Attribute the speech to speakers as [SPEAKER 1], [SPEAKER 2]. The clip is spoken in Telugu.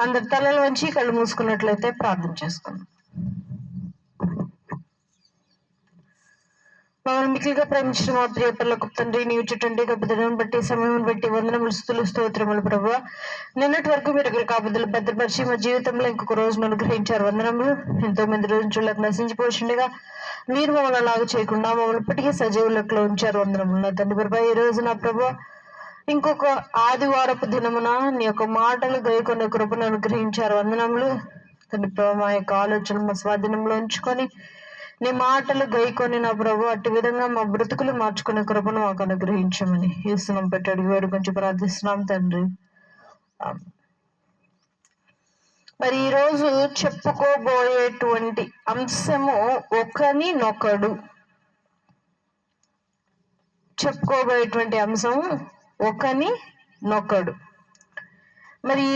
[SPEAKER 1] అందరి తలలు వంచి కళ్ళు మూసుకున్నట్లయితే ప్రార్థన చేసుకుందాం. మమ్మల్ని మిక్కిలిగా ప్రేమించిన మా ప్రియ పిల్లకు తండ్రి, నీవు చుట్టండి గొప్పదనం బట్టి సమయం బట్టి వందనములు స్తుతులు స్తోత్రములు ప్రభువా. నిన్నటి వరకు మీరు ఇక్కడ కాపుదలు భద్రపరిచి మా జీవితంలో ఇంకొక రోజును అనుగ్రహించారు. వందనములు. ఎంతో మంది రోజు చూడలేక నశించిపోతుండగా మీరు మమ్మల్ని అలాగ చేయకుండా మమ్మల్ని ఇప్పటికీ సజీవులకులో ఉంచారు. వందనములు నా తండ్రి ప్రభా. ఈ రోజు నా ప్రభా ఇంకొక ఆదివారపు దినమున నీ యొక్క మాటలు గైకొన్న కృపను అనుగ్రహించారు. వందనములు తండ్రి ప్రభా. మా యొక్క ఆలోచన మా స్వాధీనంలో ఉంచుకొని నీ మాటలు గైకొని నా ప్రభు అట్టి విధంగా మా బ్రతుకులు మార్చుకునే కృపను మాకు అనుగ్రహించమని యేసునామమున పెట్టి అడిగి వేడు కొంచెం ప్రార్థిస్తున్నాం తండ్రి. మరి ఈ రోజు చెప్పుకోబోయేటువంటి అంశము చెప్పుకోబోయేటువంటి అంశం ఒకని నొకడు. మరి